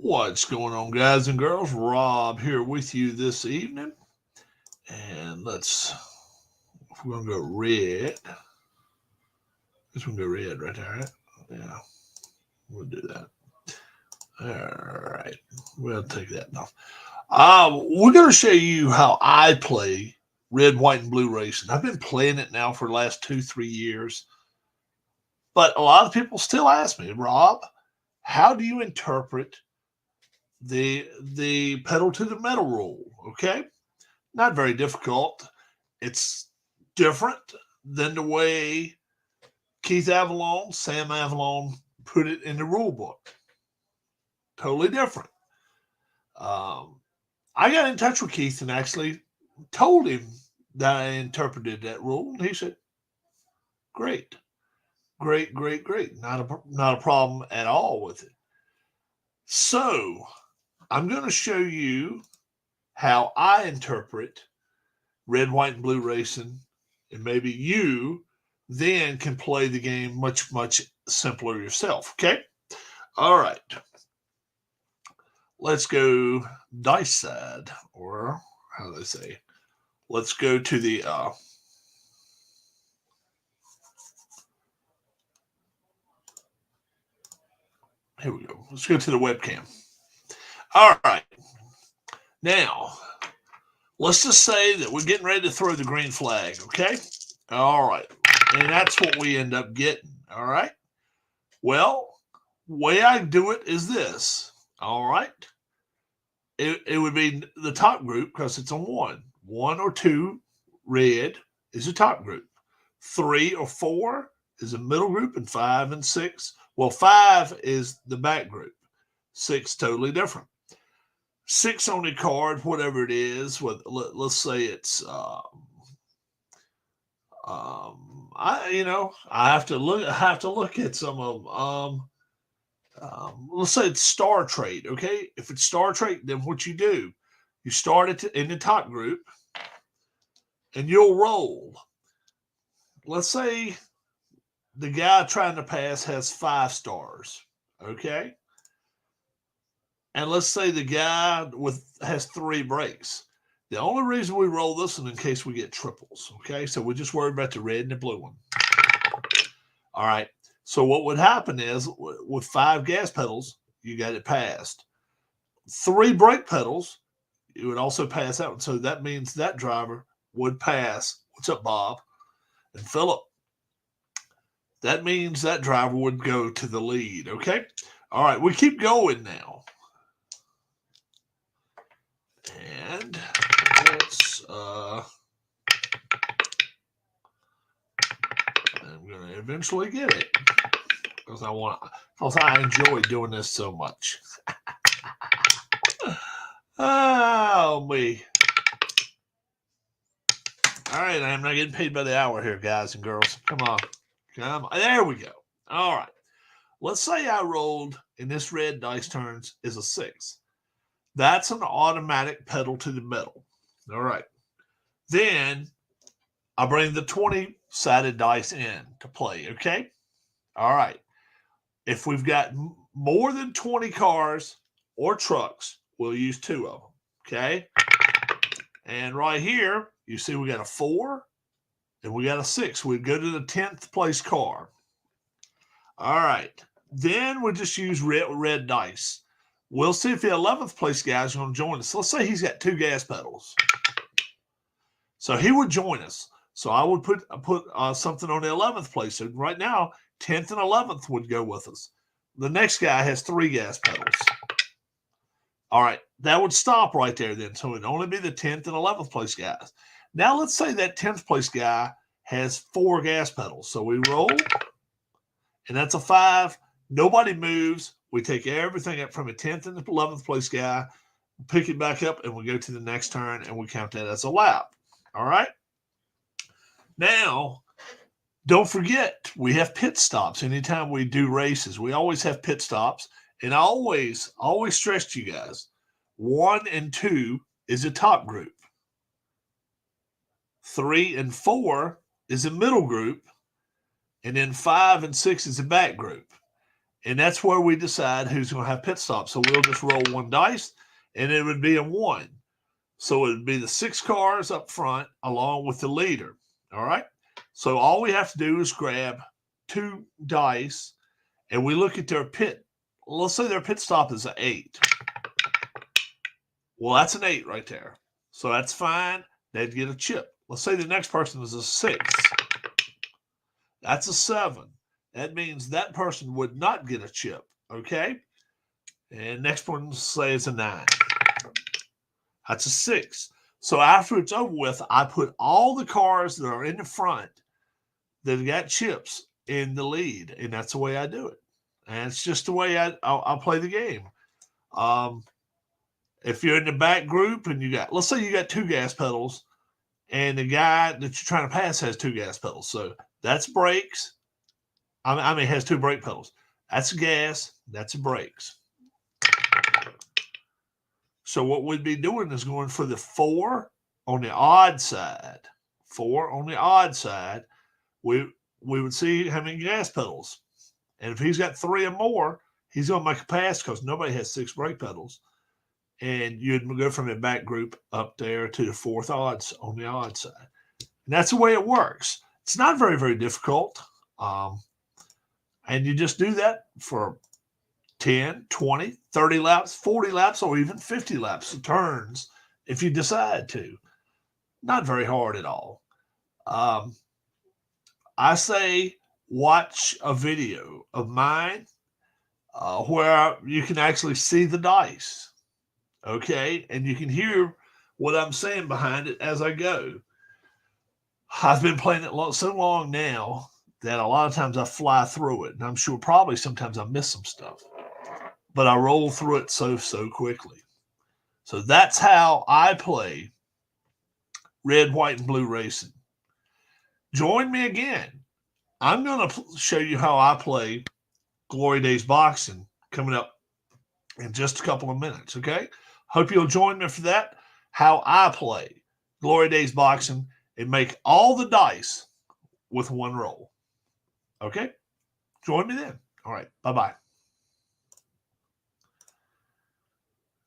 What's going on, guys and girls? Rob here with you this evening. And if we're going to go red, this one go red right there, right? Yeah, we'll do that. All right, we'll take that now. We're going to show you how I play red, white, and blue racing. I've been playing it now for the last 2, 3 years. But a lot of people still ask me, Rob, how do you interpret the pedal to the metal rule? Okay, not very difficult. It's different than the way Keith Avalon, Sam Avalon put it in the rule book. Totally different. Um, I got in touch with Keith and actually told him that I interpreted that rule, and he said, "Great, great, great, great. Not a problem at all with it." So I'm going to show you how I interpret red, white, and blue racing, and maybe you then can play the game much, much simpler yourself. Okay? All right. Let's go dice side, or how do they say? Let's go to the here we go. Let's go to the webcam. All right. Now, let's just say that we're getting ready to throw the green flag, okay? All right. And that's what we end up getting, all right? Well, way I do it is this, all right? It would be the top group because it's on one. 1 or 2 red is the top group. 3 or 4 is the middle group, and 5 and 6. Well, 5 is the back group. 6 totally different. 6 on the card, whatever it is. Let's say it's I have to look at some of them. Let's say it's star trade. Okay, if it's star trade, then what you do, you start it in the top group, and you'll roll. Let's say the guy trying to pass has 5 stars. Okay, and let's say the guy has 3 breaks. The only reason we roll this one in case we get triples. Okay, so we're just worried about the red and the blue one. All right. So what would happen is with 5 gas pedals, you got it passed. 3 brake pedals, you would also pass that one. So that means that driver would pass. What's up, Bob? And Philip. That means that driver would go to the lead. Okay. All right. We keep going now. And let's I'm gonna eventually get it. Because I enjoy doing this so much. Oh me. All right, I'm not getting paid by the hour here, guys and girls. Come on. There we go. All right. Let's say I rolled in this red dice turns is a 6. That's an automatic pedal to the metal. All right. Then I bring the 20-sided dice in to play, okay? All right. If we've got more than 20 cars or trucks, we'll use 2 of them, okay? And right here, you see we got a 4 and we got a 6. We'd go to the 10th place car. All right. Then we'll just use red dice. We'll see if the 11th place guy is going to join us. Let's say he's got 2 gas pedals. So he would join us. So I would put something on the 11th place. So right now, 10th and 11th would go with us. The next guy has 3 gas pedals. All right, that would stop right there then. So it'd only be the 10th and 11th place guys. Now let's say that 10th place guy has 4 gas pedals. So we roll, and that's a 5. Nobody moves. We take everything up from a 10th and 11th place guy, pick it back up, and we go to the next turn, and we count that as a lap. All right? Now, don't forget, we have pit stops. Anytime we do races, we always have pit stops. And I always stress to you guys, 1 and 2 is a top group. 3 and 4 is a middle group. And then 5 and 6 is a back group. And that's where we decide who's going to have pit stops. So we'll just roll one dice, and it would be a 1. So it would be the 6 cars up front along with the leader. All right. So all we have to do is grab 2 dice, and we look at their pit. Let's say their pit stop is an 8. Well, that's an 8 right there. So that's fine. They'd get a chip. Let's say the next person is a 6. That's a 7. That means that person would not get a chip. Okay. And next one, say it's a 9. That's a 6. So after it's over with, I put all the cars that are in the front that got chips in the lead, and that's the way I do it. And it's just the way I'll play the game. If you're in the back group and let's say you got 2 gas pedals, and the guy that you're trying to pass has 2 gas pedals. So that's brakes. I mean, has 2 brake pedals. That's gas. That's brakes. So what we'd be doing is going for the 4 on the odd side. 4 on the odd side. We would see how many gas pedals. And if he's got 3 or more, he's going to make a pass because nobody has 6 brake pedals. And you'd go from the back group up there to the 4th odds on the odd side. And that's the way it works. It's not very, very difficult. And you just do that for 10, 20, 30 laps, 40 laps, or even 50 laps of turns if you decide to. Not very hard at all. I say watch a video of mine where you can actually see the dice. Okay? And you can hear what I'm saying behind it as I go. I've been playing it so long now that a lot of times I fly through it. And I'm sure probably sometimes I miss some stuff. But I roll through it so quickly. So that's how I play red, white, and blue racing. Join me again. I'm going to show you how I play Glory Days Boxing coming up in just a couple of minutes, okay? Hope you'll join me for that, how I play Glory Days Boxing and make all the dice with one roll. Okay? Join me then. All right. Bye-bye.